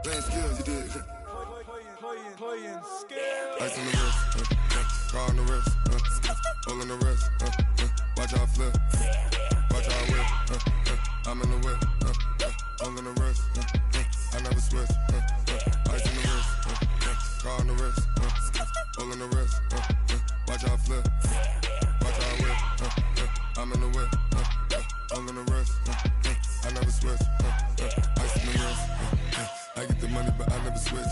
Playing skills, you did. Playing skills. Ice on the wrist, car on the wrist, hole in the wrist, watch out flip, watch out whip, I'm in the whip, hole in the wrist, I never switch, ice on the wrist, car on the wrist, hole in the wrist, watch out flip, watch out whip, I'm in the whip, hole in the wrist, I never switch, ice on the wrist, I get the money but I never switch.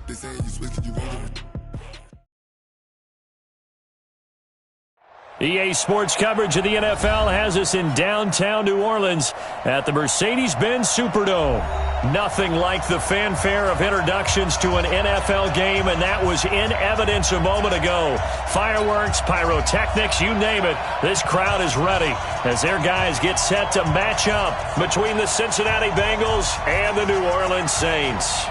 They saying you switch it, you won't do it. EA Sports coverage of the NFL has us in downtown New Orleans at the Mercedes-Benz Superdome. Nothing like the fanfare of introductions to an NFL game, and that was in evidence a moment ago. Fireworks, pyrotechnics, you name it. This crowd is ready as their guys get set to match up between the Cincinnati Bengals and the New Orleans Saints.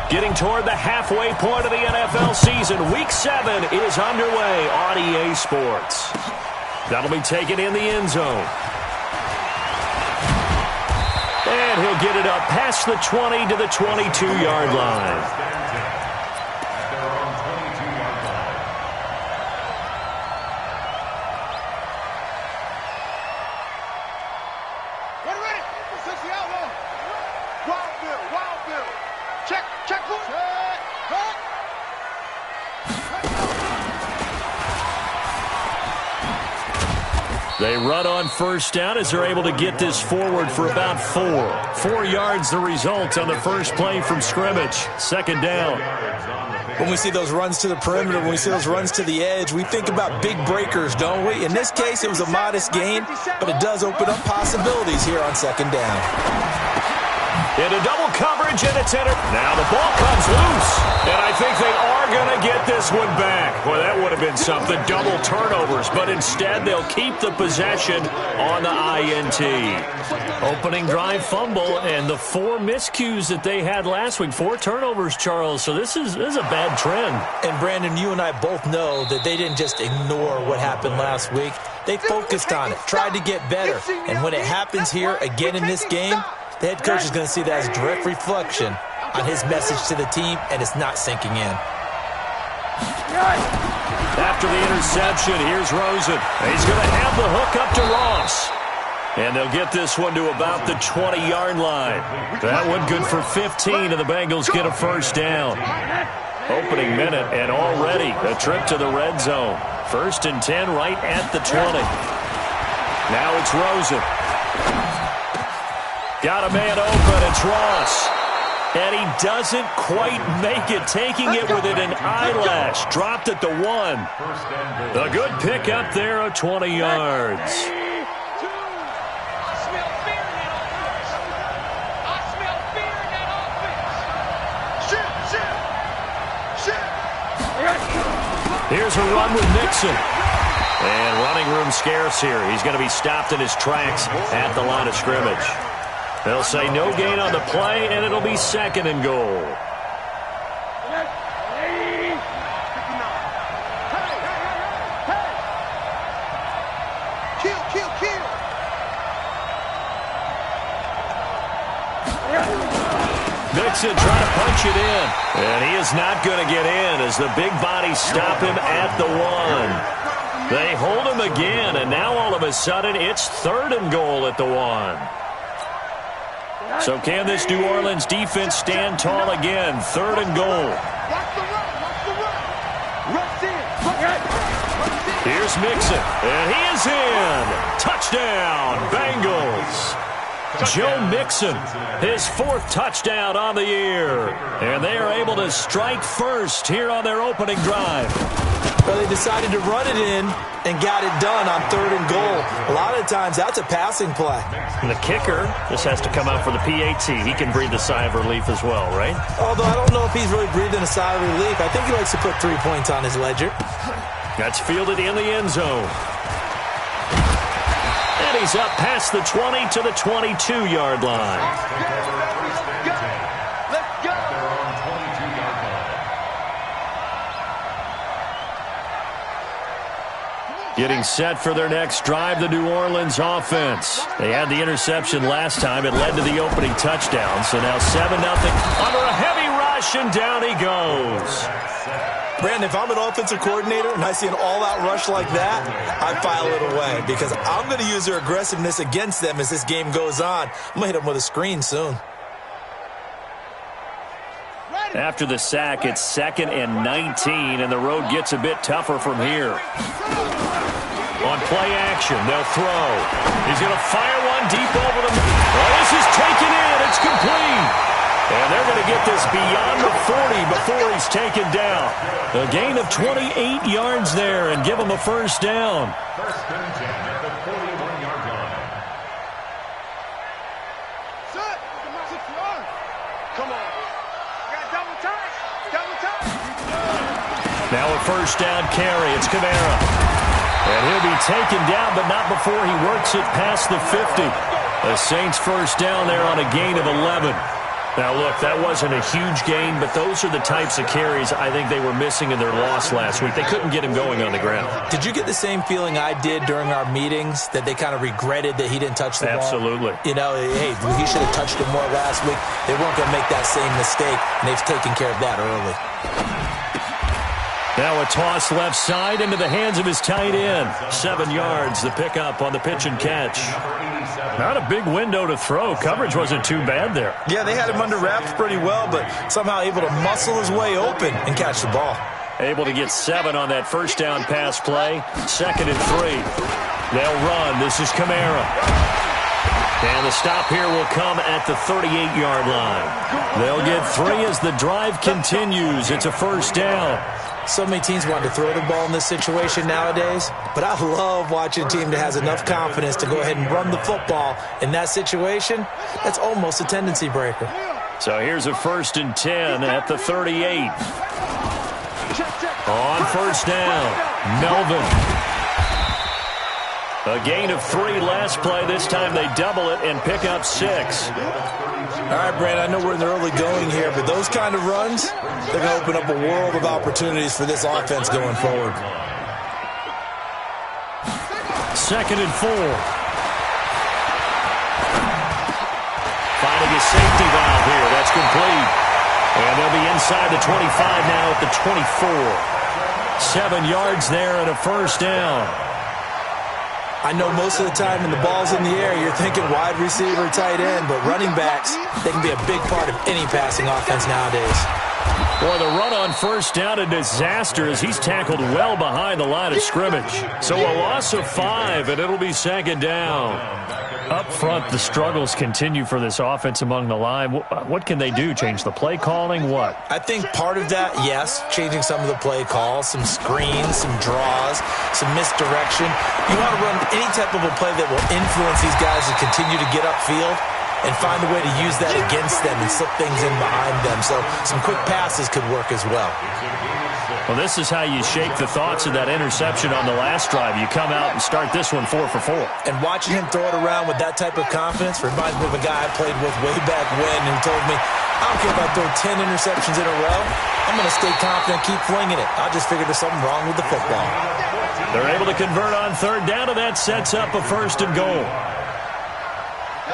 Getting toward the halfway point of the NFL season, Week 7 is underway on EA Sports. That'll be taken in the end zone. And he'll get it up past the 20 to the 22-yard line. They run on first down as they're able to get this forward for about 4. 4 yards the result on the first play from scrimmage. Second down. When we see those runs to the perimeter, when we see those runs to the edge, we think about big breakers, don't we? In this case, it was a modest gain, but it does open up possibilities here on second down. Into double coverage, and it's entered. Now the ball comes loose, and I think they are going to get this one back. Boy, that would have been something, double turnovers, but instead they'll keep the possession on the INT. Opening drive fumble, and the 4 miscues that they had last week, 4 turnovers, Charles, so this is a bad trend. And Brandon, you and I both know that they didn't just ignore what happened last week. They focused on it, tried to get better, and when it happens here again in this game, the head coach is going to see that as a direct reflection on his message to the team, and it's not sinking in. After the interception, here's Rosen. He's going to have the hook up to Ross. And they'll get this one to about the 20-yard line. That one good for 15, and the Bengals get a first down. Opening minute, and already a trip to the red zone. 1st and 10 right at the 20. Now it's Rosen. Got a man open, it's Ross. And he doesn't quite make it, taking it within an eyelash. Dropped at the 1. A good pick up there of 20 yards. Here's a run with Mixon. And running room scarce here. He's going to be stopped in his tracks at the line of scrimmage. They'll say no gain on the play, and it'll be 2nd and goal. Mixon trying to punch it in, and he is not going to get in as the big bodies stop him at the 1. They hold him again, and now all of a sudden it's 3rd and goal at the 1. So can this New Orleans defense stand tall again? 3rd and goal. Here's Mixon, and he is in. Touchdown, Bengals. Joe Mixon, his 4th touchdown on the year. And they are able to strike first here on their opening drive. Well, they decided to run it in and got it done on 3rd and goal. A lot of times, that's a passing play. And the kicker just has to come out for the PAT. He can breathe a sigh of relief as well, right? Although I don't know if he's really breathing a sigh of relief. I think he likes to put 3 points on his ledger. That's fielded in the end zone. And he's up past the 20 to the 22-yard line. Getting set for their next drive, the New Orleans offense. They had the interception last time. It led to the opening touchdown. So now 7-0 under a heavy rush, and down he goes. Brandon, if I'm an offensive coordinator and I see an all-out rush like that, I file it away because I'm going to use their aggressiveness against them as this game goes on. I'm going to hit them with a screen soon. After the sack, it's 2nd and 19, and the road gets a bit tougher from here. On play action, they'll throw. He's going to fire one deep over the middle. Oh, this is taken in. It's complete. And they're going to get this beyond the 40 before he's taken down. A gain of 28 yards there and give him a first down. First and 10 at the 41-yard line. Set. Come on. Double time. Now a first down carry. It's Kamara. And he'll be taken down, but not before he works it past the 50. The Saints first down there on a gain of 11. Now, look, that wasn't a huge gain, but those are the types of carries I think they were missing in their loss last week. They couldn't get him going on the ground. Did you get the same feeling I did during our meetings, that they kind of regretted that he didn't touch the ball? Absolutely. You know, hey, he should have touched it more last week. They weren't going to make that same mistake, and they've taken care of that early. Now a toss left side into the hands of his tight end. 7 yards, the pickup on the pitch and catch. Not a big window to throw. Coverage wasn't too bad there. Yeah, they had him under wraps pretty well, but somehow able to muscle his way open and catch the ball. Able to get 7 on that first down pass play. 2nd and 3. They'll run. This is Kamara. And the stop here will come at the 38-yard line. They'll get 3 as the drive continues. It's a first down. So many teams want to throw the ball in this situation nowadays, but I love watching a team that has enough confidence to go ahead and run the football in that situation. That's almost a tendency breaker. So here's a 1st and 10 at the 38. On first down, Melvin. A gain of 3 last play. This time they double it and pick up 6. All right, Brad, I know we're in the early going here, but those kind of runs, they're going to open up a world of opportunities for this offense going forward. 2nd and 4. Finding a safety valve here. That's complete. And they'll be inside the 25 now at the 24. 7 yards there and a first down. I know most of the time when the ball's in the air, you're thinking wide receiver, tight end, but running backs, they can be a big part of any passing offense nowadays. Boy, the run on first down, a disaster as he's tackled well behind the line of scrimmage. So a loss of 5, and it'll be 2nd down. Up front, the struggles continue for this offense among the line. What can they do? Change the play calling? What? I think part of that, yes, changing some of the play calls, some screens, some draws, some misdirection. You want to run any type of a play that will influence these guys to continue to get upfield and find a way to use that against them and slip things in behind them. So some quick passes could work as well. Well, this is how you shake the thoughts of that interception on the last drive. You come out and start this one 4 for 4. And watching him throw it around with that type of confidence reminds me of a guy I played with way back when who told me, I don't care if I throw 10 interceptions in a row. I'm going to stay confident, keep flinging it. I just figured there's something wrong with the football. They're able to convert on 3rd down, and that sets up a 1st and goal.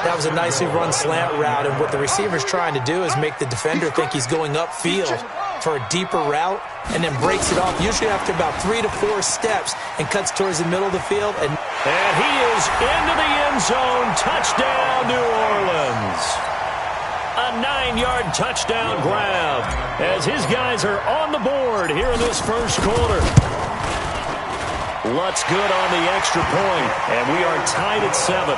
That was a nicely run slant route, and what the receiver's trying to do is make the defender think he's going upfield for a deeper route and then breaks it off, usually after about 3 to 4 steps, and cuts towards the middle of the field. And he is into the end zone. Touchdown, New Orleans. A 9-yard touchdown grab as his guys are on the board here in this first quarter. Lutz good on the extra point, and we are tied at 7.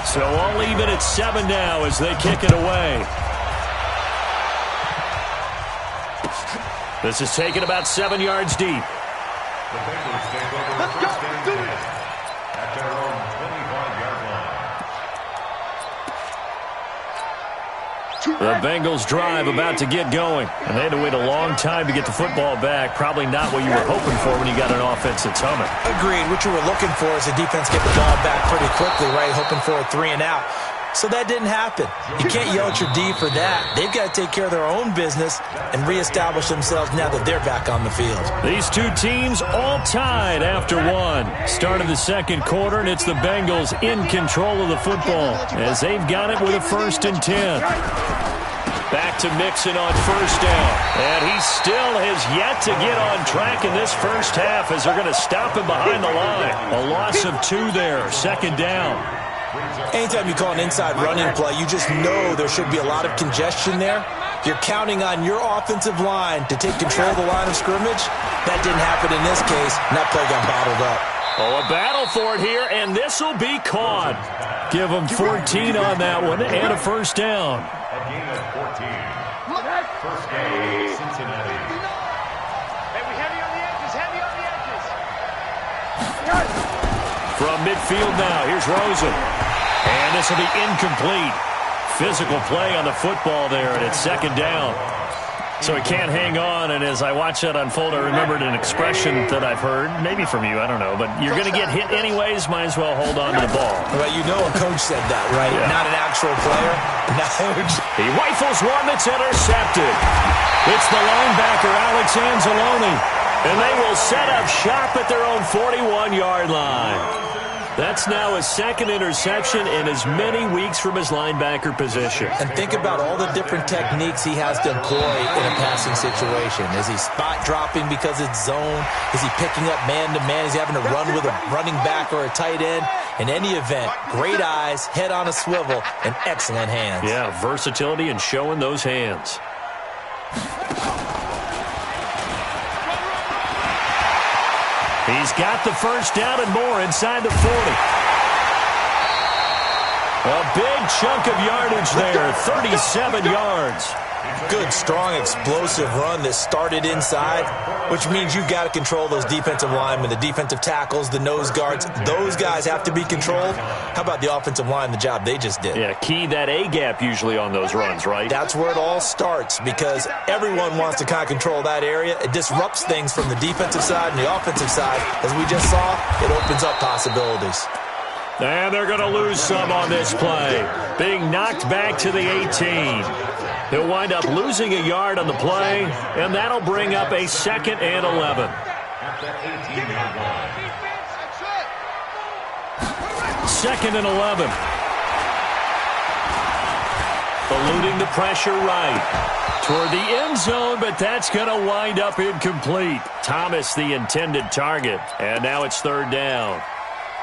So all even at 7 now as they kick it away. This is taken about 7 yards deep. The Bengals take over Let's go. first and 10 at their own 25-yard line. The Bengals drive about to get going, and they had to wait a long time to get the football back. Probably not what you were hoping for when you got an offense that's humming. Agreed. What you were looking for is the defense get the ball back pretty quickly, right? Hoping for a 3 and out. So that didn't happen. You can't yell at your D for that. They've got to take care of their own business and reestablish themselves now that they're back on the field. These two teams all tied after one. Start of the second quarter, and it's the Bengals in control of the football as they've got it with a 1st and 10. Back to Mixon on 1st down. And he still has yet to get on track in this first half as they're going to stop him behind the line. A loss of 2 there, 2nd down. Anytime you call an inside running play, you just know there should be a lot of congestion there. You're counting on your offensive line to take control of the line of scrimmage. That didn't happen in this case, and that play got bottled up. Oh, a battle for it here, and this will be caught. Give them 14 on that one and a 1st down. A gain of 14. First down, Cincinnati. Hey, we heavy on the edges, heavy on the edges. From midfield now, here's Rosen. And this will be incomplete. Physical play on the football there, and it's 2nd down. So he can't hang on, and as I watch that unfold, I remembered an expression that I've heard, maybe from you, I don't know, but you're going to get hit anyways, might as well hold on to the ball. Well, you know a coach said that, right? Yeah. Not an actual player. He rifles one that's intercepted. It's the linebacker, Alex Anzalone, and they will set up shop at their own 41-yard line. That's now his 2nd interception in as many weeks from his linebacker position. And think about all the different techniques he has to employ in a passing situation. Is he spot dropping because it's zone? Is he picking up man-to-man? Is he having to run with a running back or a tight end? In any event, great eyes, head on a swivel, and excellent hands. Yeah, versatility and showing those hands. He's got the 1st down and more inside the 40. A big chunk of yardage there, 37 yards. Good, strong, explosive run that started inside, which means you've got to control those defensive linemen, the defensive tackles, the nose guards. Those guys have to be controlled. How about the offensive line, the job they just did? Yeah, key that A-gap usually on those runs, right? That's where it all starts because everyone wants to kind of control that area. It disrupts things from the defensive side and the offensive side. As we just saw, it opens up possibilities. And they're going to lose some on this play. Being knocked back to the 18. He'll wind up losing a yard on the play, and that'll bring up a 2nd and 11. At the 18-yard line. 2nd and 11. Eluding the pressure right. Toward the end zone, but that's going to wind up incomplete. Thomas, the intended target, and now it's 3rd down.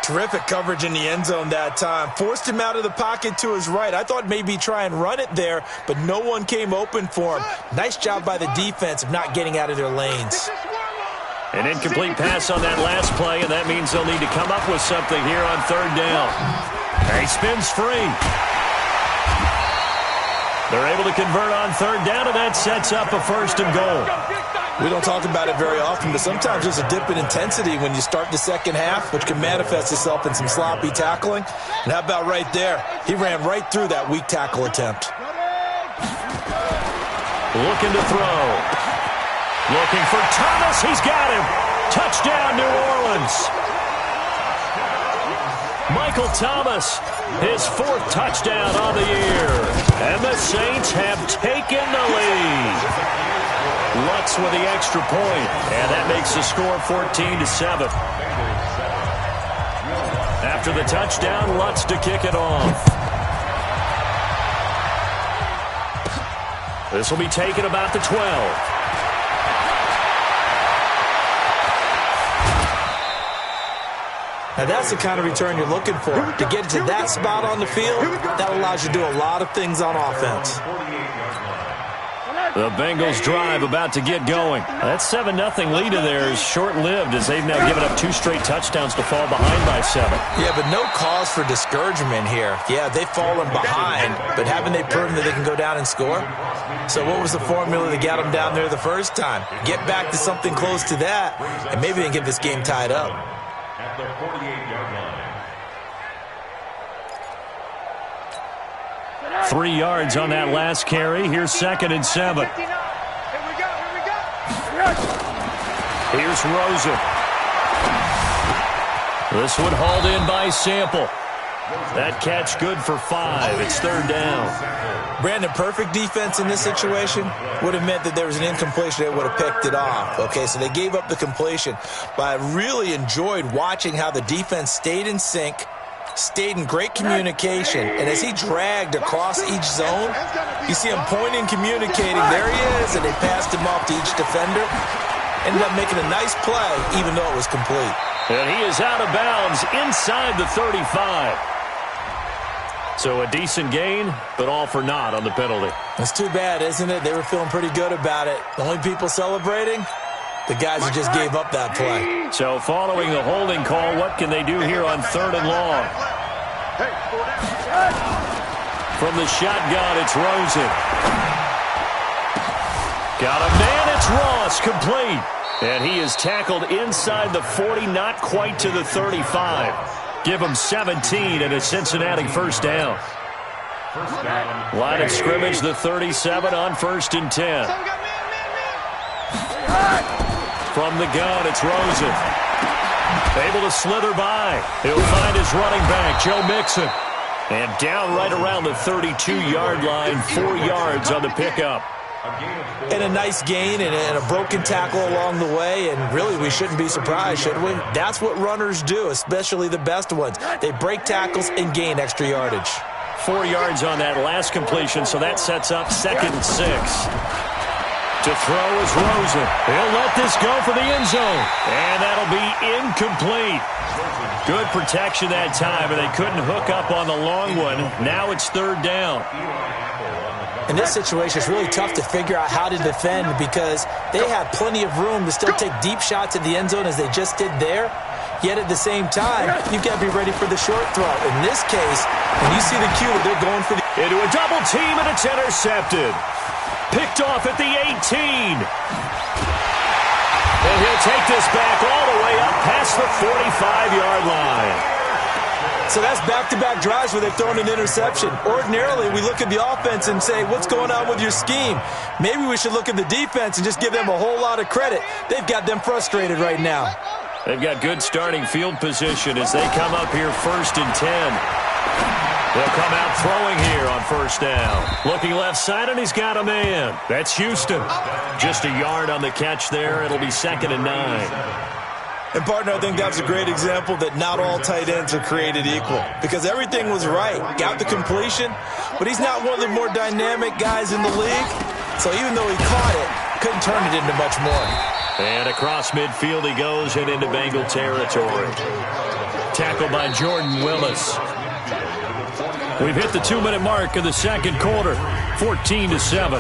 Terrific coverage in the end zone that time. Forced him out of the pocket to his right. I thought maybe try and run it there, but no one came open for him. Nice job by the defense of not getting out of their lanes. An incomplete pass on that last play, and that means they'll need to come up with something here on 3rd down. He spins free. They're able to convert on 3rd down, and that sets up a 1st and goal. We don't talk about it very often, but sometimes there's a dip in intensity when you start the second half, which can manifest itself in some sloppy tackling. And how about right there? He ran right through that weak tackle attempt. Looking to throw. Looking for Thomas. He's got him. Touchdown, New Orleans. Michael Thomas, his 4th touchdown on the year. And the Saints have taken the lead. Lutz with the extra point, and that makes the score 14-7. After the touchdown, Lutz to kick it off. This will be taken about the 12. Now that's the kind of return you're looking for. To get to that spot on the field, that allows you to do a lot of things on offense. The Bengals drive about to get going. That 7-0 lead of theirs is short-lived as they've now given up 2 straight touchdowns to fall behind by 7. Yeah, but no cause for discouragement here. Yeah, they've fallen behind, but haven't they proven that they can go down and score? So what was the formula that got them down there the first time? Get back to something close to that, and maybe they can get this game tied up. At the 48-yard line. 3 yards on that last carry. Here's 2nd and 7. Here we go. Here's Rosen. This one hauled in by Sample. That catch good for 5. It's third down. Brandon, perfect defense in this situation would have meant that there was an incompletion. They would have picked it off. Okay, so they gave up the completion. But I really enjoyed watching how the defense stayed in sync, stayed in great communication. And as he dragged across each zone, you see him pointing, communicating. There he is, and they passed him off to each defender. Ended up making a nice play, even though it was complete. And he is out of bounds inside the 35. So a decent gain, but all for naught on the penalty. That's too bad, isn't it? They were feeling pretty good about it. The only people celebrating, the guys who just gave up that play. So following the holding call, what can they do here on 3rd and long? From the shotgun, it's Rosen. Got a man, it's Ross, complete. And he is tackled inside the 40, not quite to the 35. Give him 17 and a Cincinnati first down. Line of scrimmage, the 37 on 1st and 10. From the gun, it's Rosen. Able to slither by. He'll find his running back, Joe Mixon. And down right around the 32-yard line, 4 yards on the pickup. And a nice gain and a broken tackle along the way, and really we shouldn't be surprised, should we? That's what runners do, especially the best ones. They break tackles and gain extra yardage. 4 yards on that last completion, so that sets up 2nd and 6. To throw is Rosen. He'll let this go for the end zone, and that'll be incomplete. Good protection that time, and they couldn't hook up on the long one. Now it's 3rd down. In this situation, it's really tough to figure out how to defend because they have plenty of room to still take deep shots at the end zone as they just did there. Yet at the same time, you've got to be ready for the short throw. In this case, when you see the cue that they're going for the... Into a double team, and it's intercepted. Picked off at the 18. And he'll take this back all the way up past the 45-yard line. So that's back-to-back drives where they've thrown an interception. Ordinarily, we look at the offense and say, what's going on with your scheme? Maybe we should look at the defense and just give them a whole lot of credit. They've got them frustrated right now. They've got good starting field position as they come up here 1st and 10. They'll come out throwing here on 1st down. Looking left side, and he's got a man. That's Houston. Just a yard on the catch there. It'll be 2nd and 9. And, partner, I think that's a great example that not all tight ends are created equal because everything was right. Got the completion, but he's not one of the more dynamic guys in the league. So even though he caught it, couldn't turn it into much more. And across midfield he goes and into Bengal territory. Tackled by Jordan Willis. We've hit the 2-minute mark of the 2nd quarter, 14-7.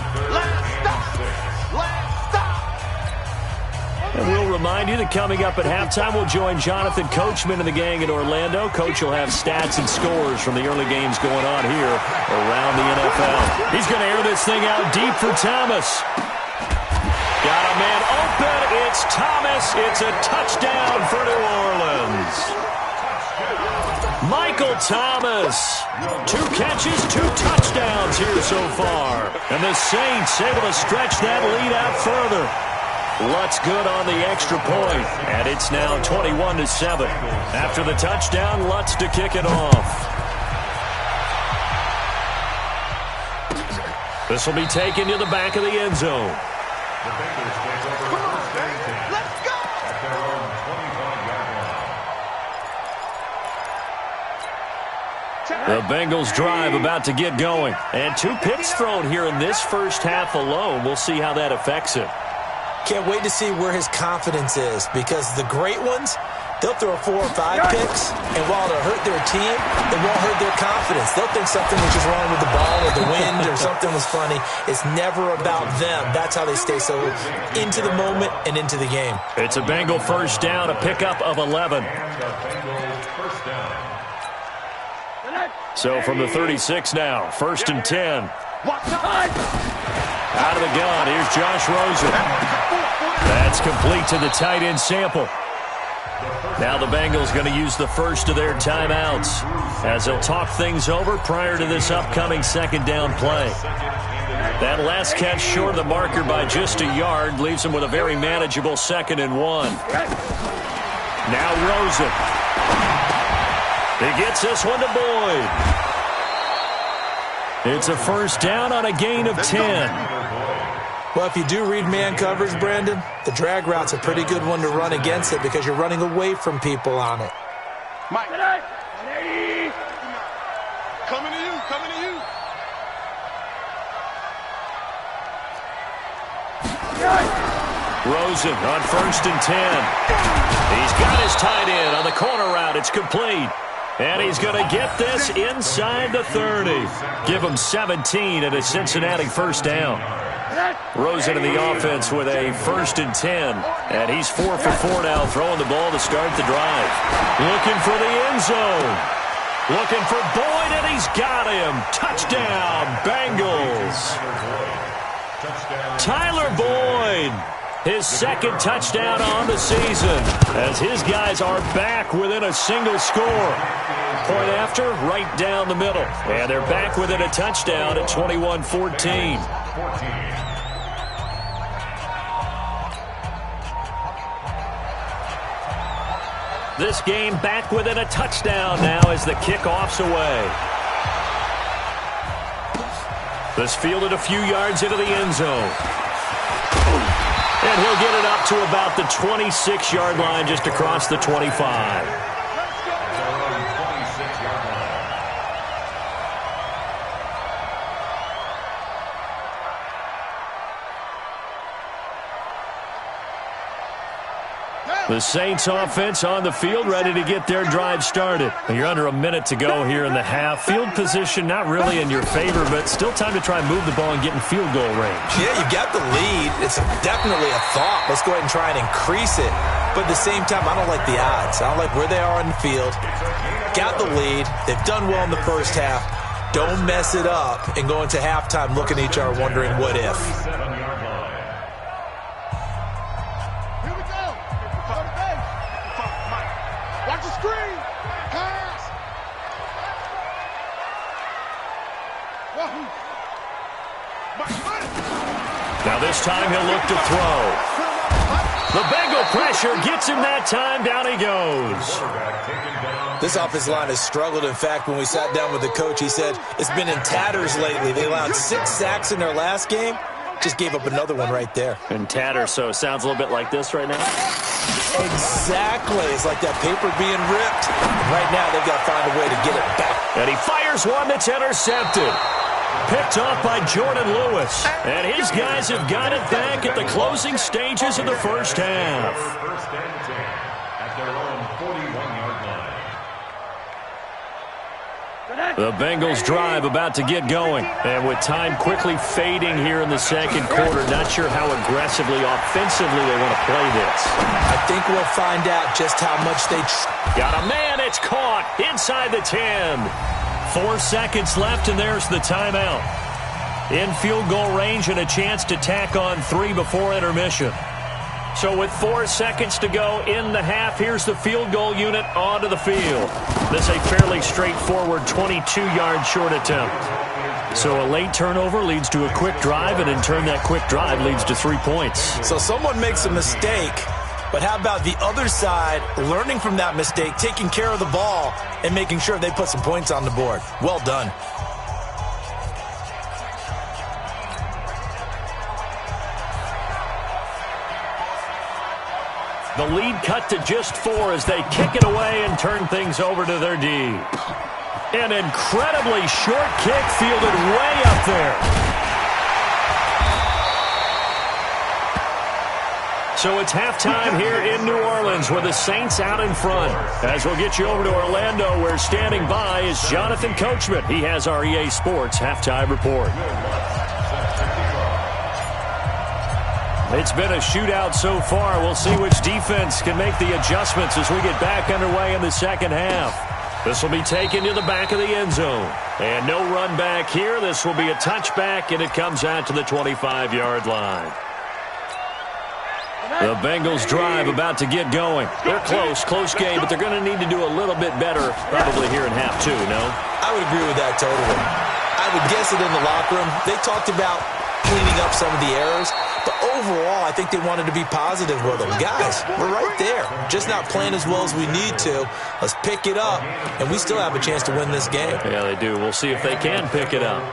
And we'll remind you that coming up at halftime, we'll join Jonathan Coachman and the gang in Orlando. Coach will have stats and scores from the early games going on here around the NFL. He's going to air this thing out deep for Thomas. Got a man open. It's Thomas. It's a touchdown for New Orleans. Michael Thomas. 2 catches, 2 touchdowns here so far. And the Saints able to stretch that lead out further. Lutz good on the extra point, and it's now 21-7. After the touchdown, Lutz to kick it off. This will be taken to the back of the end zone. The Bengals drive about to get going. And 2 picks thrown here in this first half alone. We'll see how that affects him. Can't wait to see where his confidence is because the great ones, they'll throw 4 or 5 picks, and while it'll hurt their team, it won't hurt their confidence. They'll think something was just wrong with the ball or the wind or something was funny. It's never about them. That's how they stay so into the moment and into the game. It's a Bengal first down, a pickup of 11. So from the 36 now, 1st and 10. Out of the gun, here's Josh Rosen. That's complete to the tight end Sample. Now the Bengals going to use the first of their timeouts as they'll talk things over prior to this upcoming 2nd down play. That last catch short of the marker by just a yard leaves them with a very manageable 2nd and 1. Now Rosen. He gets this one to Boyd. It's a first down on a gain of 10. Well, if you do read man coverage, Brandon, the drag route's a pretty good one to run against it because you're running away from people on it. Mike. Coming to you, coming to you. Rosen on 1st and 10. He's got his tight end on the corner route. It's complete. And he's going to get this inside the 30. Give him 17 at a Cincinnati first down. Rosen in the offense with a 1st and 10. And he's 4 for 4 now, throwing the ball to start the drive. Looking for the end zone. Looking for Boyd, and he's got him. Touchdown, Bengals. Tyler Boyd, his 2nd touchdown on the season, as his guys are back within a single score. Point after, right down the middle. And they're back within a touchdown at 21-14. This game back within a touchdown now as the kickoff's away. This fielded a few yards into the end zone. And he'll get it up to about the 26-yard line, just across the 25. The Saints offense on the field, ready to get their drive started. You're under a minute to go here in the half. Field position not really in your favor, but still time to try and move the ball and get in field goal range. Yeah, you got the lead. It's definitely a thought. Let's go ahead and try and increase it. But at the same time, I don't like the odds. I don't like where they are on the field. Got the lead. They've done well in the first half. Don't mess it up and go into halftime looking at each other wondering what if. Now this time he'll look to throw. The Bengal pressure gets him that time. Down he goes. This offensive line has struggled. In fact, when we sat down with the coach, he said it's been in tatters lately. They allowed 6 sacks in their last game. Just gave up another one right there. In tatters, so it sounds a little bit like this right now. Exactly. It's like that paper being ripped. Right now, they've got to find a way to get it back. And he fires one that's intercepted. Picked off by Jordan Lewis. And his guys have got it back at the closing stages of the first half. First and 10 at their own 41-yard line. The Bengals drive about to get going. And with time quickly fading here in the second quarter, not sure how aggressively, offensively they want to play this. I think we'll find out just how much they... Got a man, it's caught inside the 10. 4 seconds left, and there's the timeout. In field goal range and a chance to tack on 3 before intermission. So with 4 seconds to go in the half, here's the field goal unit onto the field. This is a fairly straightforward 22-yard short attempt. So a late turnover leads to a quick drive, and in turn that quick drive leads to 3 points. So someone makes a mistake, but how about the other side learning from that mistake, taking care of the ball, and making sure they put some points on the board? Well done. The lead cut to just 4 as they kick it away and turn things over to their D. An incredibly short kick fielded way up there. So it's halftime here in New Orleans with the Saints out in front. As we'll get you over to Orlando, where standing by is Jonathan Coachman. He has our EA Sports halftime report. It's been a shootout so far. We'll see which defense can make the adjustments as we get back underway in the second half. This will be taken to the back of the end zone. And no run back here. This will be a touchback, and it comes out to the 25-yard line. The Bengals drive about to get going. They're close game, but they're going to need to do a little bit better probably here in half 2, no? I would agree with that totally. I would guess it in the locker room. They talked about cleaning up some of the errors. But overall, I think they wanted to be positive with them. Guys, we're right there. Just not playing as well as we need to. Let's pick it up, and we still have a chance to win this game. Yeah, they do. We'll see if they can pick it up.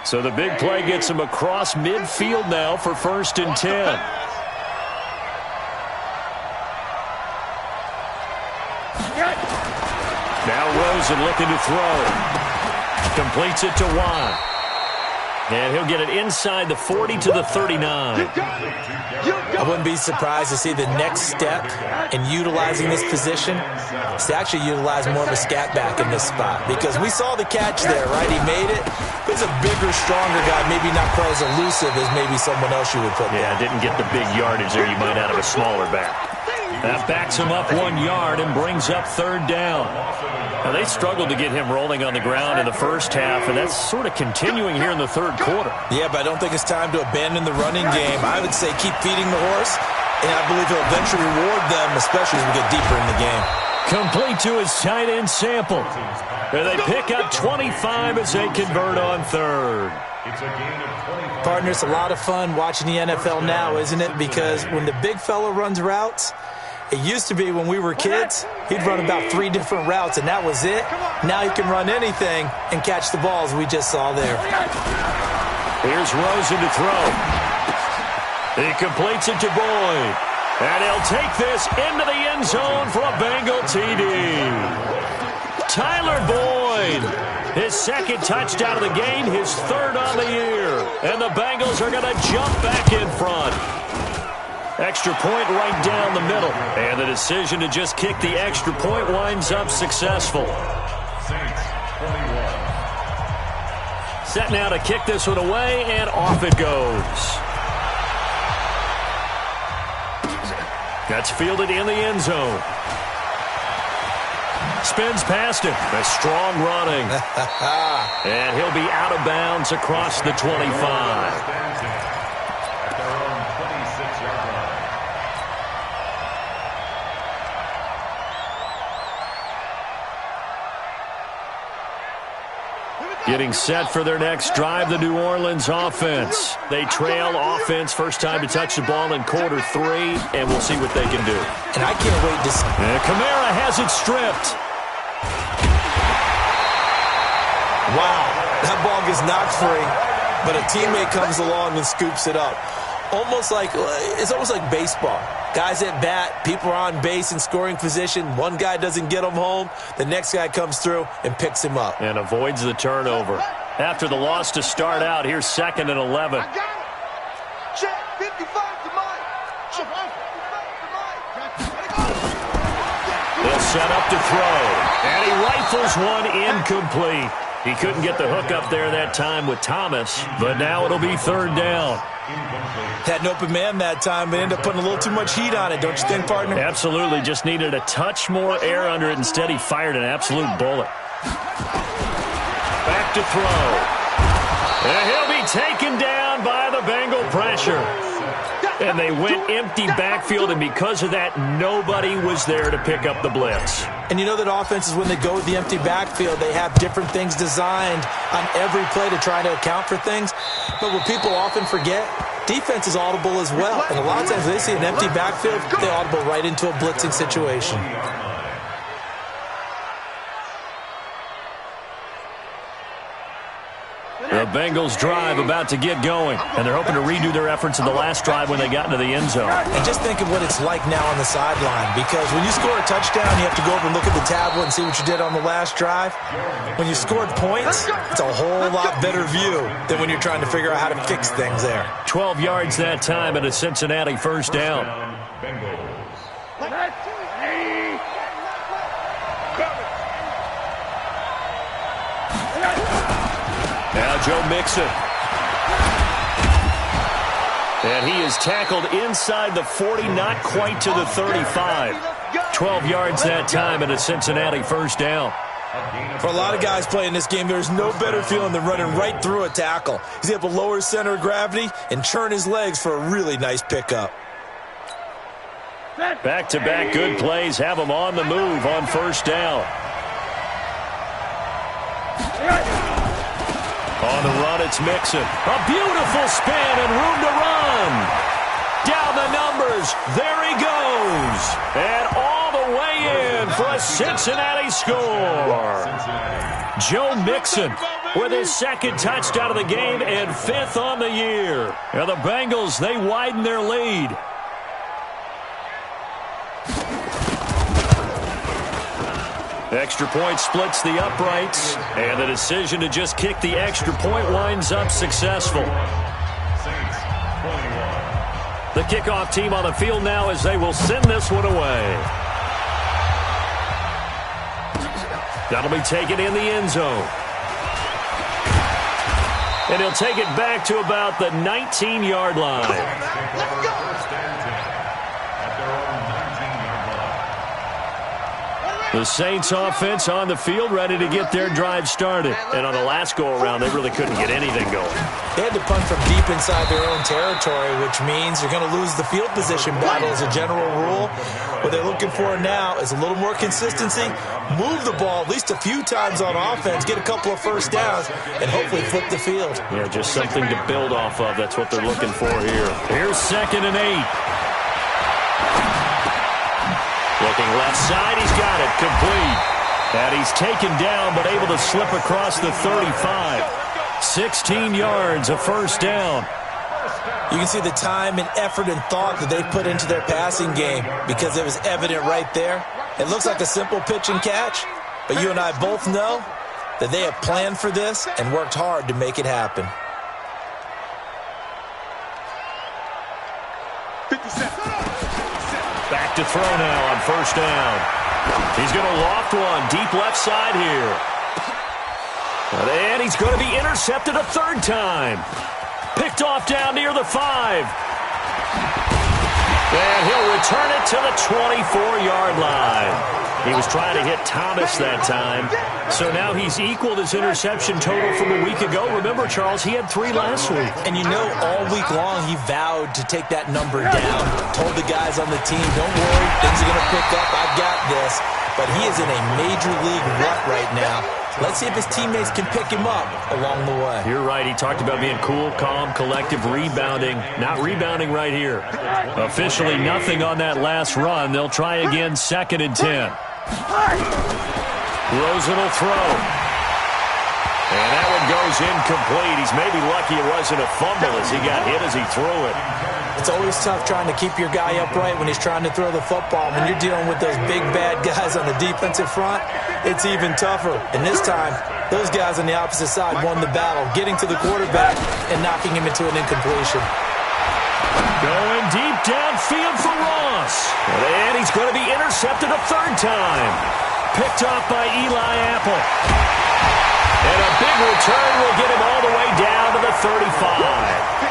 So the big play gets them across midfield now for 1st and 10. Now Rosen looking to throw. Completes it to Watt. And he'll get it inside the 40 to the 39. I wouldn't be surprised to see the next step in utilizing this position is to actually utilize more of a scat back in this spot. Because we saw the catch there, right? He made it. He's a bigger, stronger guy, maybe not quite as elusive as maybe someone else you would put there. Yeah, didn't get the big yardage there you might out of a smaller back. That backs him up 1 yard and brings up 3rd down. Now, they struggled to get him rolling on the ground in the first half, and that's sort of continuing here in the 3rd quarter. Yeah, but I don't think it's time to abandon the running game. I would say keep feeding the horse, and I believe he'll eventually reward them, especially as we get deeper in the game. Complete to his tight end Sample. And they pick up 25 as they convert on 3rd. Partner, it's a lot of fun watching the NFL now, isn't it? Because when the big fella runs routes, it used to be when we were kids, he'd run about 3 different routes, and that was it. Now he can run anything and catch the balls we just saw there. Here's Rosen to throw. He completes it to Boyd. And he'll take this into the end zone for a Bengal TD. Tyler Boyd, his 2nd touchdown of the game, his 3rd on the year. And the Bengals are going to jump back in front. Extra point right down the middle. And the decision to just kick the extra point winds up successful. Set now to kick this one away, and off it goes. That's fielded in the end zone. Spins past him. A strong running. And he'll be out of bounds across the 25. Getting set for their next drive, the New Orleans offense. They trail offense, first time to touch the ball in quarter 3, and we'll see what they can do. And I can't wait to see. And Kamara has it stripped. Wow, that ball gets knocked free, but a teammate comes along and scoops it up. It's almost like baseball. Guys at bat, people are on base in scoring position. One guy doesn't get him home. The next guy comes through and picks him up. And avoids the turnover. After the loss to start out, here's 2nd and 11. I got it. Check, 55 to Mike. They'll set up to throw. And he rifles one incomplete. He couldn't get the hook up there that time with Thomas, but now it'll be 3rd down. Had an open man that time, but ended up putting a little too much heat on it, don't you think, partner? Absolutely. Just needed a touch more air under it. Instead, he fired an absolute bullet. Back to throw. And he'll be taken down by the Bengal pressure. And they went empty backfield, and because of that, nobody was there to pick up the blitz. And you know that offenses, when they go with the empty backfield, they have different things designed on every play to try to account for things. But what people often forget, defense is audible as well. And a lot of times they see an empty backfield, they audible right into a blitzing situation. The Bengals drive about to get going, and they're hoping to redo their efforts in the last drive when they got into the end zone. And just think of what it's like now on the sideline, because when you score a touchdown, you have to go over and look at the tablet and see what you did on the last drive. When you scored points, it's a whole lot better view than when you're trying to figure out how to fix things there. 12 yards that time and a Cincinnati first down. Now Joe Mixon. And he is tackled inside the 40, not quite to the 35. 12 yards that time and a Cincinnati first down. For a lot of guys playing this game, there's no better feeling than running right through a tackle. He's able to lower his center of gravity and turn his legs for a really nice pickup. Back-to-back good plays have him on the move on first down. On the run, it's Mixon. A beautiful spin and room to run. Down the numbers. There he goes. And all the way in for a Cincinnati score. Joe Mixon with his second touchdown of the game and 5th on the year. And the Bengals, they widen their lead. Extra point splits the uprights, and the decision to just kick the extra point winds up successful. The kickoff team on the field now as they will send this one away. That'll be taken in the end zone. And he'll take it back to about the 19-yard line. The Saints offense on the field ready to get their drive started. And on the last go-around, they really couldn't get anything going. They had to punt from deep inside their own territory, which means you're going to lose the field position battle as a general rule. What they're looking for now is a little more consistency, move the ball at least a few times on offense, get a couple of first downs, and hopefully flip the field. Yeah, just something to build off of. That's what they're looking for here. Here's 2nd and 8. Looking left side, he's got it, complete. And he's taken down, but able to slip across the 35. 16 yards, a first down. You can see the time and effort and thought that they put into their passing game because it was evident right there. It looks like a simple pitch and catch, but you and I both know that they have planned for this and worked hard to make it happen. 57. Back to throw now on first down. He's going to loft one deep left side here. And he's going to be intercepted a 3rd time. Picked off down near the 5. And he'll return it to the 24-yard line. He was trying to hit Thomas that time. So now he's equaled his interception total from a week ago. Remember, Charles, he had 3 last week. And you know, all week long he vowed to take that number down. Told the guys on the team, don't worry, things are going to pick up. I've got this. But he is in a major league rut right now. Let's see if his teammates can pick him up along the way. You're right. He talked about being cool, calm, collective, rebounding. Not rebounding right here. Officially nothing on that last run. They'll try again, 2nd and 10. Rosen will throw. And that one goes incomplete. He's maybe lucky it wasn't a fumble as he got hit as he threw it. It's always tough trying to keep your guy upright when he's trying to throw the football. When you're dealing with those big, bad guys on the defensive front, it's even tougher. And this time, those guys on the opposite side won the battle, getting to the quarterback and knocking him into an incompletion. Going deep downfield for Ross. And he's going to be intercepted a 3rd time. Picked off by Eli Apple. And a big return will get him all the way down to the 35.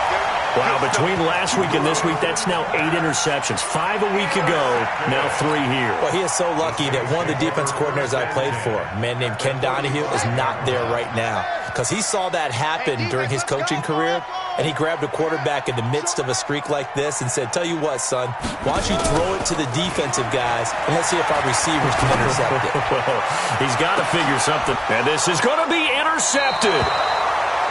Wow, between last week and this week, that's now 8 interceptions. 5 a week ago, now 3 here. Well, he is so lucky that one of the defense coordinators I played for, a man named Ken Donahue, is not there right now. Because he saw that happen during his coaching career, and he grabbed a quarterback in the midst of a streak like this and said, tell you what, son, why don't you throw it to the defensive guys, and let's see if our receivers can intercept it. Well, he's got to figure something. And this is going to be intercepted.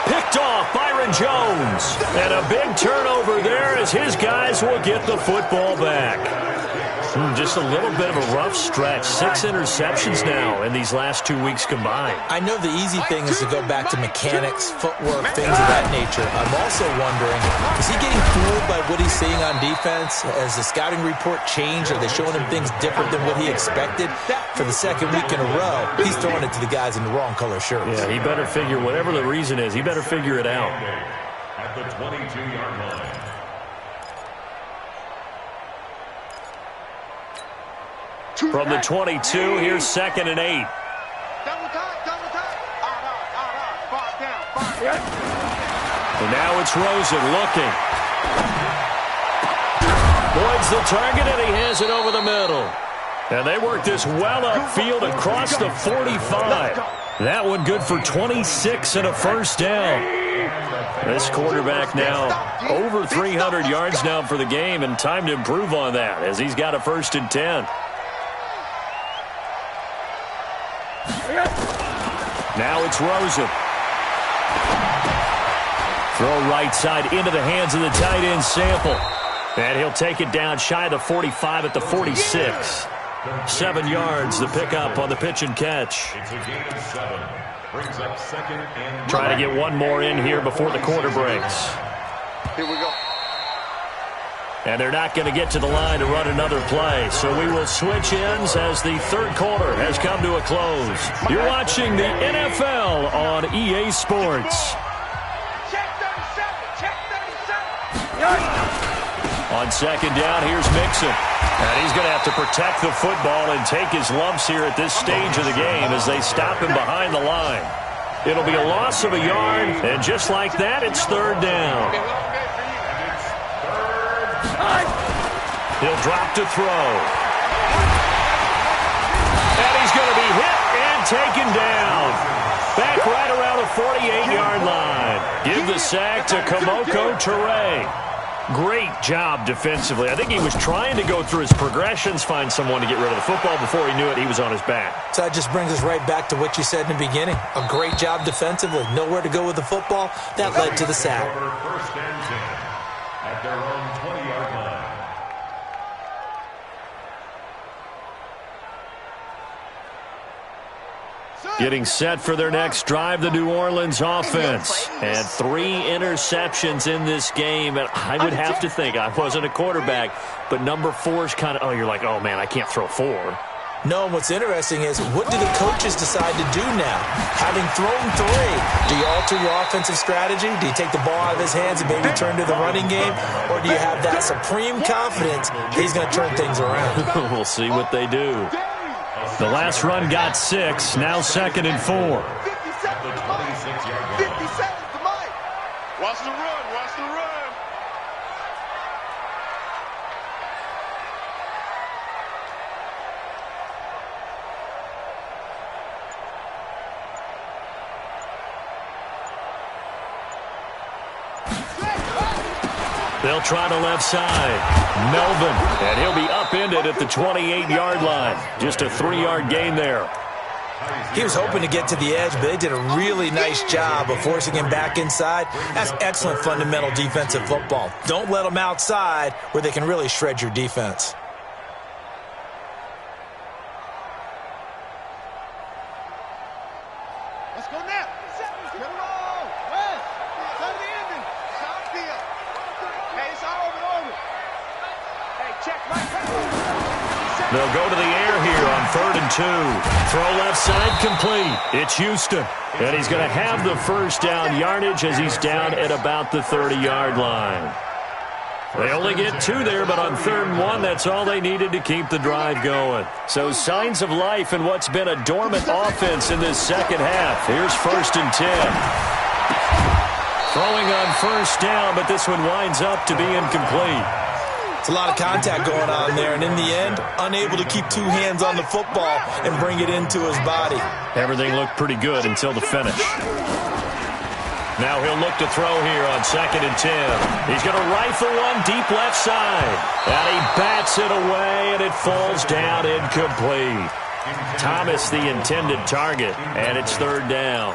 Picked off Byron Jones. And a big turnover there as his guys will get the football back. Just a little bit of a rough stretch. 6 interceptions now in these last 2 weeks combined. I know the easy thing is to go back to mechanics, footwork, things of that nature. I'm also wondering, is he getting fooled by what he's seeing on defense? Has the scouting report changed? Are they showing him things different than what he expected? For the 2nd week in a row, he's throwing it to the guys in the wrong color shirts. Yeah, he better figure, whatever the reason is, he better figure it out. At the 22-yard line. From the 22, here's 2nd and 8. Double time, double time. Far down. And now it's Rosen looking. Boyd's the target, and he has it over the middle. And they work this well upfield across the 45. That one good for 26 and a first down. This quarterback now over 300 yards now for the game, and time to improve on that as he's got a 1st and 10. Now it's Rosen. Throw right side into the hands of the tight end, Sample. And he'll take it down shy of the 45 at the 46. 7 yards, the pickup on the pitch and catch. It's a gain of 7. Brings up second and Trying to get one more in here before the quarter breaks. Here we go. And they're not going to get to the line to run another play. So we will switch ends as the third quarter has come to a close. You're watching the NFL on EA Sports. Check 37. Check 37. On second down, here's Mixon. And he's going to have to protect the football and take his lumps here at this stage of the game as they stop him behind the line. It'll be a loss of a yard, and just like that, it's third down. He'll drop to throw. And he's going to be hit and taken down. Back right around the 48-yard line. Give the sack to Kamoko Toure. Great job defensively. I think he was trying to go through his progressions, find someone to get rid of the football. Before he knew it, he was on his back. So that just brings us right back to what you said in the beginning. A great job defensively. Nowhere to go with the football. That led to the sack. First and 10 at their own 20-yard line. Getting set for their next drive, the New Orleans offense. And 3 interceptions in this game. And I would have to think, I wasn't a quarterback, but number 4 is kind of, you're like, oh, man, I can't throw 4. No, what's interesting is what do the coaches decide to do now? Having thrown 3, do you alter your offensive strategy? Do you take the ball out of his hands and maybe turn to the running game? Or do you have that supreme confidence he's going to turn things around? We'll see what they do. The last run got 6, now second and 4. 57 to Mike. Watch the run, watch the run. They'll try to left side. Melvin, and he'll be upended at the 28-yard line. Just a 3-yard gain there. He was hoping to get to the edge, but they did a really nice job of forcing him back inside. That's excellent fundamental defensive football. Don't let them outside where they can really shred your defense. Let's go now. Get it on. West. Turn the ending. Southfield. Hey, it's all over. Hey, check right. They'll go to the air here on 3rd and 2. Throw left side complete. It's Houston. And he's going to have the first down yardage as he's down at about the 30-yard line. They only get 2 there, but on 3rd and 1, that's all they needed to keep the drive going. So signs of life in what's been a dormant offense in this second half. Here's 1st and 10. Throwing on first down, but this one winds up to be incomplete. It's a lot of contact going on there, and in the end, unable to keep 2 hands on the football and bring it into his body. Everything looked pretty good until the finish. Now he'll look to throw here on 2nd and 10. He's going to rifle one deep left side. And he bats it away, and it falls down incomplete. Thomas the intended target, and it's 3rd down.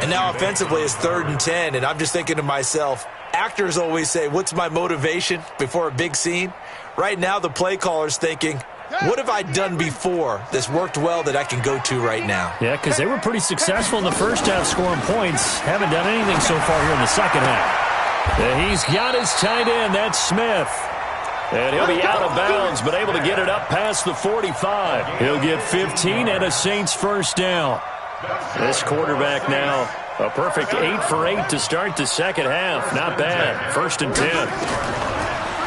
And now offensively it's 3rd and 10, and I'm just thinking to myself, actors always say, what's my motivation before a big scene? Right now the play caller's thinking, what have I done before that's worked well that I can go to right now? Yeah, because they were pretty successful in the first half scoring points. Haven't done anything so far here in the second half. And he's got his tight end. That's Smith. And he'll be out of bounds, but able to get it up past the 45. He'll get 15 and a Saints first down. This quarterback now, a perfect 8 for 8 to start the second half. Not bad. 1st and 10.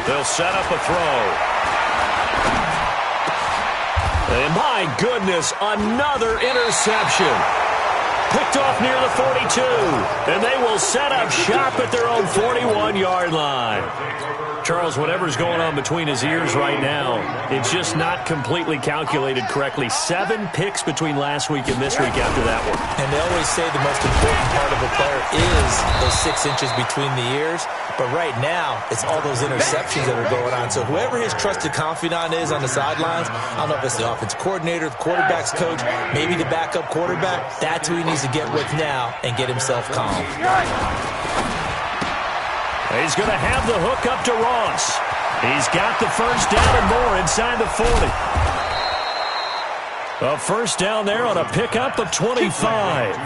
They'll set up a throw. And my goodness, another interception. Picked off near the 42. And they will set up shop at their own 41-yard line. Charles, whatever's going on between his ears right now, it's just not completely calculated correctly. 7 picks between last week and this week after that one. And they always say the most important part of a player is those 6 inches between the ears. But right now, it's all those interceptions that are going on. So whoever his trusted confidant is on the sidelines, I don't know if it's the offensive coordinator, the quarterback's coach, maybe the backup quarterback, that's who he needs to get with now and get himself calm. He's going to have the hook up to Ross. He's got the first down and more inside the 40. A first down there on a pickup of 25.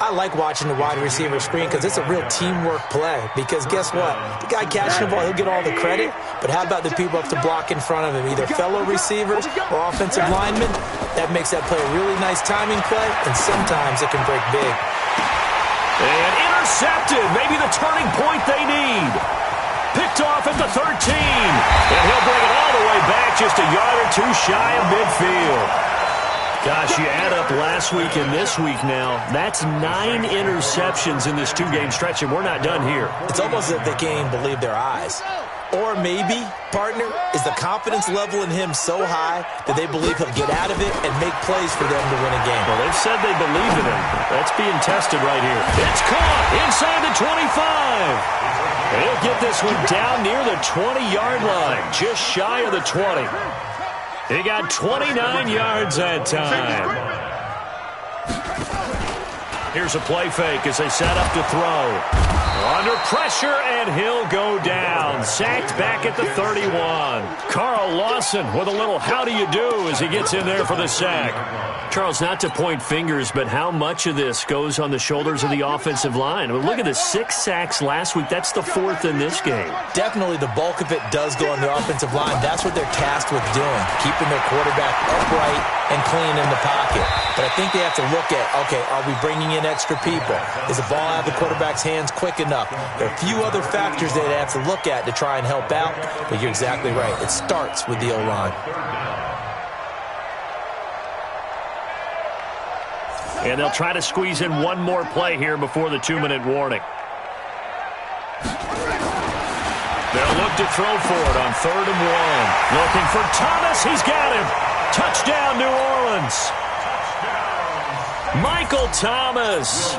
I like watching the wide receiver screen because it's a real teamwork play. Because guess what? The guy catching the ball, he'll get all the credit. But how about the people up to block in front of him, either fellow receivers or offensive linemen? That makes that play a really nice timing play, and sometimes it can break big. And intercepted. Maybe the turning point they need. Picked off at the 13. And he'll bring it all the way back just a yard or two shy of midfield. Gosh, you add up last week and this week now, that's 9 interceptions in this 2-game stretch, and we're not done here. It's almost as if they can't even believe their eyes. Or maybe, partner, is the confidence level in him so high that they believe he'll get out of it and make plays for them to win a game. Well, they've said they believe in him. That's being tested right here. It's caught inside the 25. He'll get this one down near the 20-yard line, just shy of the 20. He got 29 yards that time. Here's a play fake as they set up to throw. Under pressure, and he'll go down. Sacked back at the 31. Carl Lawson with a little how do you do as he gets in there for the sack. Charles, not to point fingers, but how much of this goes on the shoulders of the offensive line? I mean, look at the 6 sacks last week. That's the 4th in this game. Definitely the bulk of it does go on the offensive line. That's what they're tasked with doing, keeping their quarterback upright and clean in the pocket. But I think they have to look at, okay, are we bringing in extra people? Is the ball out of the quarterback's hands quick enough? There are a few other factors they'd have to look at to try and help out, but you're exactly right. It starts with the O-line. And they'll try to squeeze in one more play here before the 2-minute warning. They'll look to throw for it on 3rd and 1. Looking for Thomas. He's got him. Touchdown, New Orleans. Michael Thomas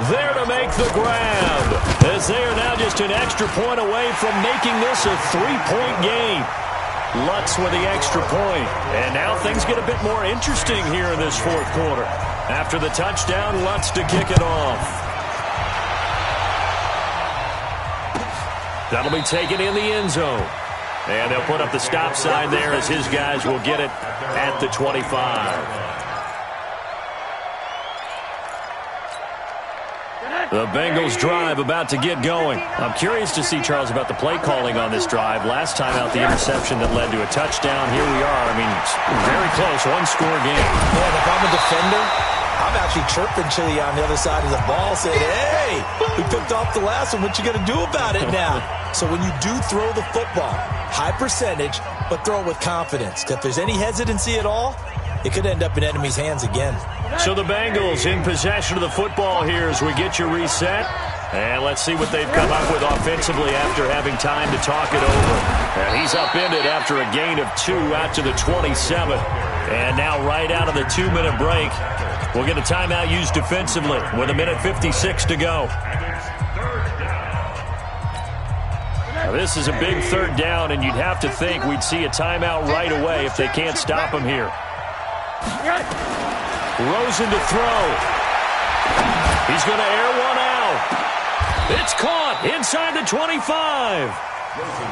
there to make the grab, as they are now just an extra point away from making this a 3-point game. Lutz with the extra point. And now things get a bit more interesting here in this 4th quarter. After the touchdown, Lutz to kick it off. That'll be taken in the end zone. And they'll put up the stop sign there as his guys will get it at the 25. The Bengals drive about to get going. I'm curious to see, Charles, about the play calling on this drive. Last time out, the interception that led to a touchdown. Here we are. I mean, very close, 1-score game. Man, if I'm a defender, I'm actually chirping Chili on the other side of the ball, saying, hey, we picked off the last one. What you going to do about it now? So when you do throw the football, high percentage, but throw it with confidence. Because if there's any hesitancy at all, it could end up in enemy's hands again. So the Bengals in possession of the football here as we get you reset. And let's see what they've come up with offensively after having time to talk it over. And he's upended after a gain of 2 out to the 27. And now right out of the 2-minute break, we'll get a timeout used defensively with 1:56 to go. Now this is a big 3rd down, and you'd have to think we'd see a timeout right away if they can't stop him here. Rosen to throw. He's going to air one out. It's caught inside the 25.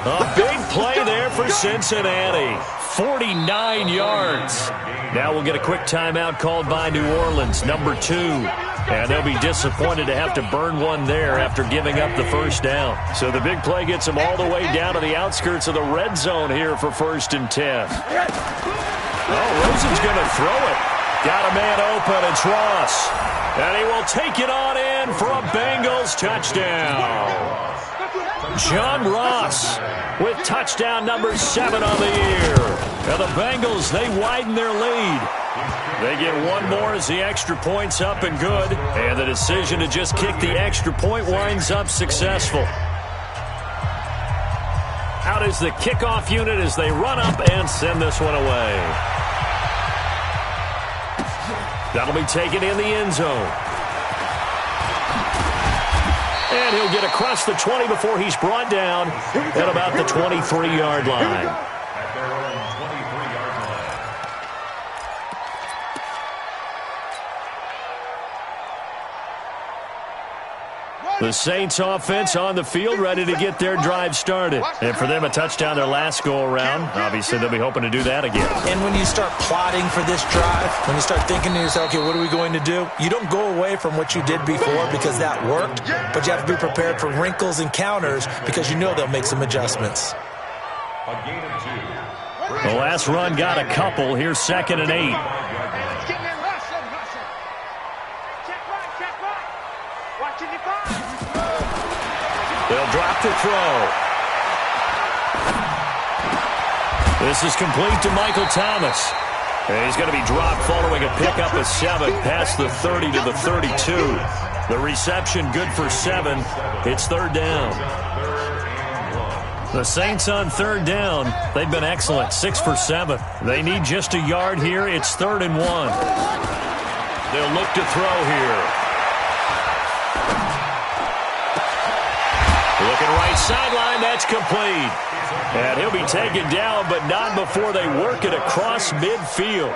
A big play there for Cincinnati. 49 yards. Now we'll get a quick timeout called by New Orleans, number 2. And they'll be disappointed to have to burn one there after giving up the first down. So the big play gets them all the way down to the outskirts of the red zone here for 1st and 10. Oh, Rosen's going to throw it. Got a man open. It's Ross. And he will take it on in for a Bengals touchdown. John Ross with touchdown number 7 on the year. Now the Bengals, they widen their lead. They get one more as the extra point's up and good. And the decision to just kick the extra point winds up successful. Out is the kickoff unit as they run up and send this one away. That'll be taken in the end zone. And he'll get across the 20 before he's brought down at about the 23-yard line. At their own 23-yard line. The Saints offense on the field, ready to get their drive started. And for them, a touchdown their last go-around. Obviously, they'll be hoping to do that again. And when you start plotting for this drive, when you start thinking to yourself, okay, what are we going to do? You don't go away from what you did before because that worked, but you have to be prepared for wrinkles and counters because you know they'll make some adjustments. A gain of 2. The last run got a couple. Here's 2nd and 8. They'll drop the throw. This is complete to Michael Thomas. And he's going to be dropped following a pickup of 7 past the 30 to the 32. The reception good for 7. It's 3rd down. The Saints on 3rd down. They've been excellent, 6 for 7. They need just a yard here. It's 3rd and 1. They'll look to throw here. Looking right sideline, that's complete. And he'll be taken down, but not before they work it across midfield.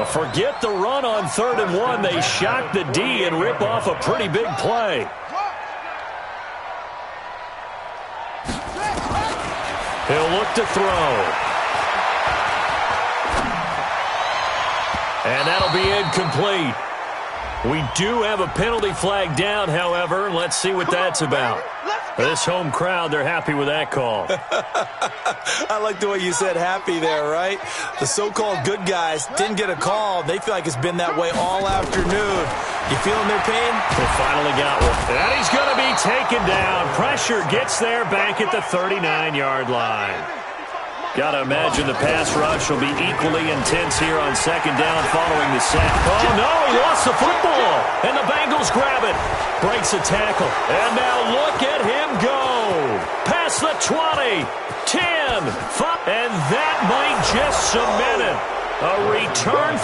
Forget the run on 3rd and 1. They shock the D and rip off a pretty big play. He'll look to throw. And that'll be incomplete. We do have a penalty flag down, however, and let's see what that's about. This home crowd, they're happy with that call. I like the way you said happy there, right? The so-called good guys didn't get a call. They feel like it's been that way all afternoon. You feeling their pain? They finally got one. And he's going to be taken down. Pressure gets there back at the 39-yard line. Got to imagine the pass rush will be equally intense here on 2nd down following the sack. Oh, no, he lost the football. And the Bengals grab it. Breaks a tackle. And now look at him go. Past the 20, 10, 5. And that might just cement it. A return